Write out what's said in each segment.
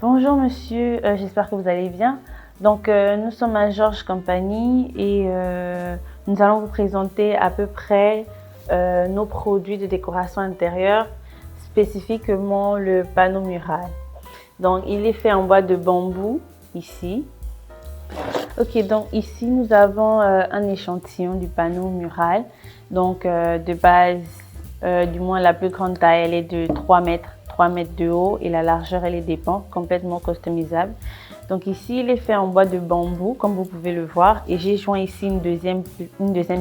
Bonjour monsieur, j'espère que vous allez bien. Nous sommes à Georges Compagnie et nous allons vous présenter à peu près nos produits de décoration intérieure, spécifiquement le panneau mural. Donc il est fait en bois de bambou ici. Ok, donc ici nous avons un échantillon du panneau mural. De base, du moins la plus grande taille, elle est de 3 mètres de haut et la largeur elle est des pans, complètement customisable. Donc ici il est fait en bois de bambou comme vous pouvez le voir et j'ai joint ici une deuxième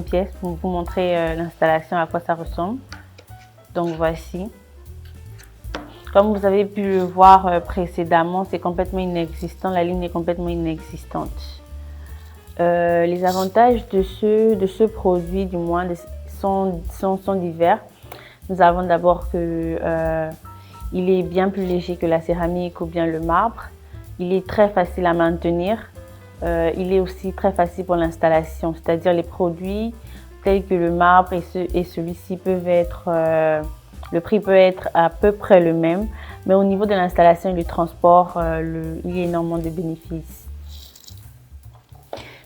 pièce pour vous montrer l'installation, à quoi ça ressemble. Donc voici. Comme vous avez pu le voir précédemment, c'est complètement inexistant, la ligne est complètement inexistante. Les avantages de ce produit du moins sont divers. Nous avons d'abord que il est bien plus léger que la céramique ou bien le marbre. Il est très facile à maintenir. Il est aussi très facile pour l'installation, c'est-à-dire les produits tels que le marbre et celui-ci peuvent être, le prix peut être à peu près le même, mais au niveau de l'installation et du transport, il y a énormément de bénéfices.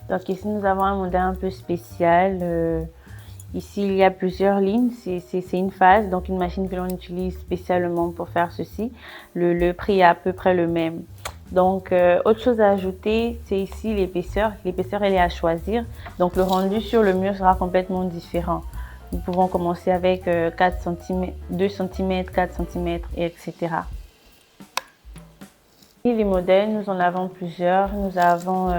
Donc ici nous avons un modèle un peu spécial. Ici, il y a plusieurs lignes, c'est une phase, donc une machine que l'on utilise spécialement pour faire ceci. Le prix est à peu près le même. Donc, autre chose à ajouter, c'est ici l'épaisseur. L'épaisseur, elle est à choisir. Donc, le rendu sur le mur sera complètement différent. Nous pouvons commencer avec 4 cm, 2 cm, 4 cm, etc. Et les modèles, nous en avons plusieurs. Nous avons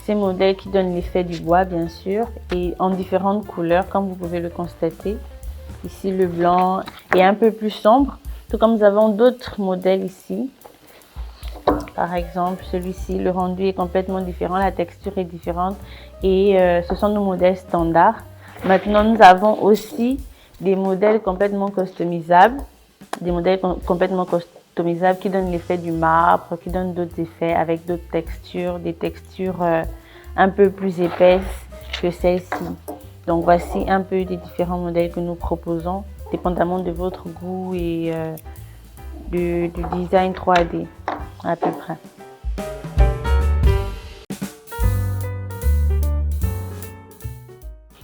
ces modèles qui donnent l'effet du bois, bien sûr, et en différentes couleurs, comme vous pouvez le constater. Ici, le blanc est un peu plus sombre, tout comme nous avons d'autres modèles ici. Par exemple, celui-ci, le rendu est complètement différent, la texture est différente et ce sont nos modèles standards. Maintenant, nous avons aussi des modèles complètement customisables, qui donnent l'effet du marbre, qui donnent d'autres effets avec d'autres textures, des textures un peu plus épaisses que celle-ci. Donc voici un peu des différents modèles que nous proposons, dépendamment de votre goût et du design 3D à peu près.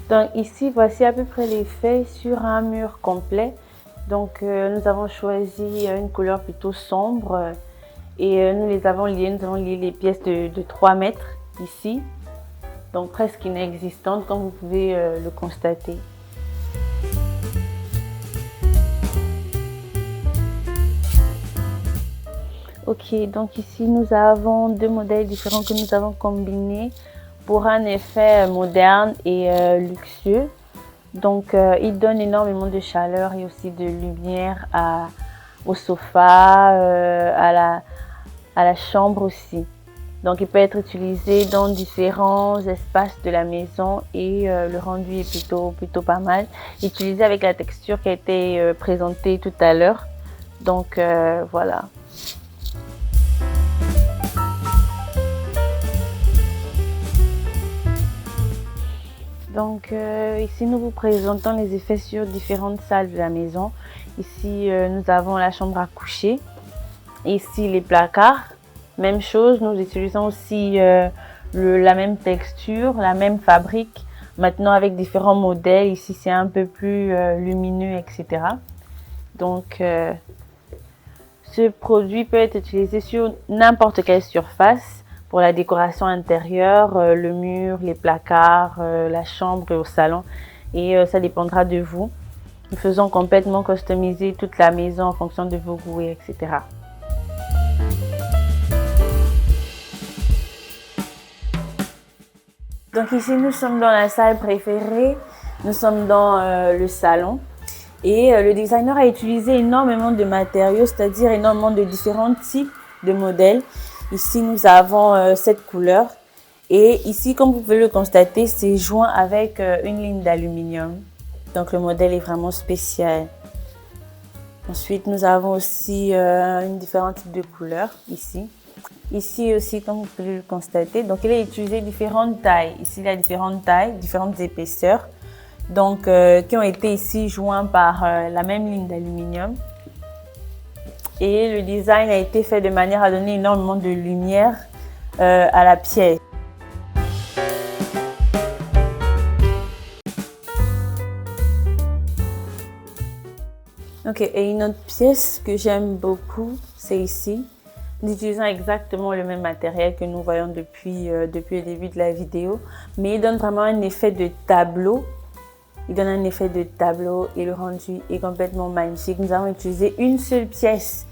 Donc ici, voici à peu près l'effet sur un mur complet. Donc nous avons choisi une couleur plutôt sombre et nous avons lié les pièces de 3 mètres ici, donc presque inexistantes comme vous pouvez le constater. Ok, donc ici nous avons deux modèles différents que nous avons combinés pour un effet moderne et luxueux. Donc, il donne énormément de chaleur et aussi de lumière au sofa, à la chambre aussi. Donc, il peut être utilisé dans différents espaces de la maison et le rendu est plutôt pas mal. Utilisé avec la texture qui a été présentée tout à l'heure. Donc, voilà. Donc ici nous vous présentons les effets sur différentes salles de la maison. Ici nous avons la chambre à coucher. Ici les placards. Même chose, nous utilisons aussi la même texture, la même fabrique. Maintenant avec différents modèles. Ici c'est un peu plus lumineux, etc. Donc ce produit peut être utilisé sur n'importe quelle surface. Pour la décoration intérieure, le mur, les placards, la chambre et au salon. Et ça dépendra de vous. Nous faisons complètement customiser toute la maison en fonction de vos goûts, etc. Donc ici, nous sommes dans la salle préférée. Nous sommes dans le salon. Et le designer a utilisé énormément de matériaux, c'est-à-dire énormément de différents types de modèles. Ici, nous avons cette couleur et ici, comme vous pouvez le constater, c'est joint avec une ligne d'aluminium. Donc, le modèle est vraiment spécial. Ensuite, nous avons aussi différents types de couleurs ici. Ici aussi, comme vous pouvez le constater, donc il a utilisé différentes tailles. Ici, il y a différentes tailles, différentes épaisseurs, qui ont été ici joints par la même ligne d'aluminium. et le design a été fait de manière à donner énormément de lumière à la pièce. Ok, et une autre pièce que j'aime beaucoup, c'est ici. Nous utilisons exactement le même matériel que nous voyons depuis le début de la vidéo, mais il donne vraiment un effet de tableau. Il donne un effet de tableau et le rendu est complètement magnifique. Nous avons utilisé une seule pièce.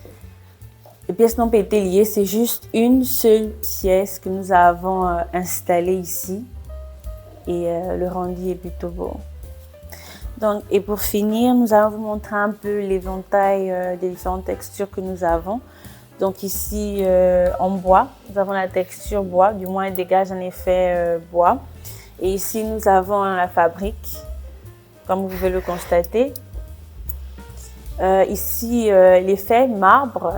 Les pièces n'ont pas été liées, c'est juste une seule pièce que nous avons installée ici. Et le rendu est plutôt beau. Donc, et pour finir, nous allons vous montrer un peu l'éventail des différentes textures que nous avons. Donc ici, en bois, nous avons la texture bois, du moins elle dégage un effet bois. Et ici, nous avons la fabrique, comme vous pouvez le constater. Ici, l'effet marbre.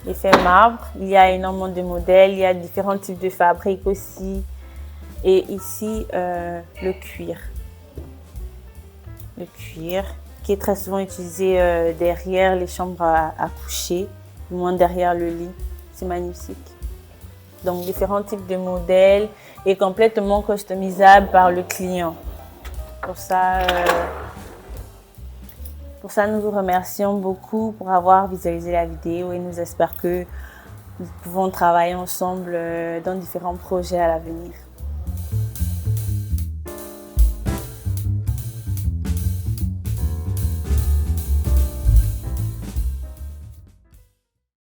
L'effet marbre, il y a énormément de modèles, il y a différents types de fabriques aussi. Et ici, le cuir. Le cuir qui est très souvent utilisé derrière les chambres à coucher, du moins derrière le lit. C'est magnifique. Donc différents types de modèles et complètement customisables par le client. Pour ça, nous vous remercions beaucoup pour avoir visualisé la vidéo et nous espérons que nous pouvons travailler ensemble dans différents projets à l'avenir.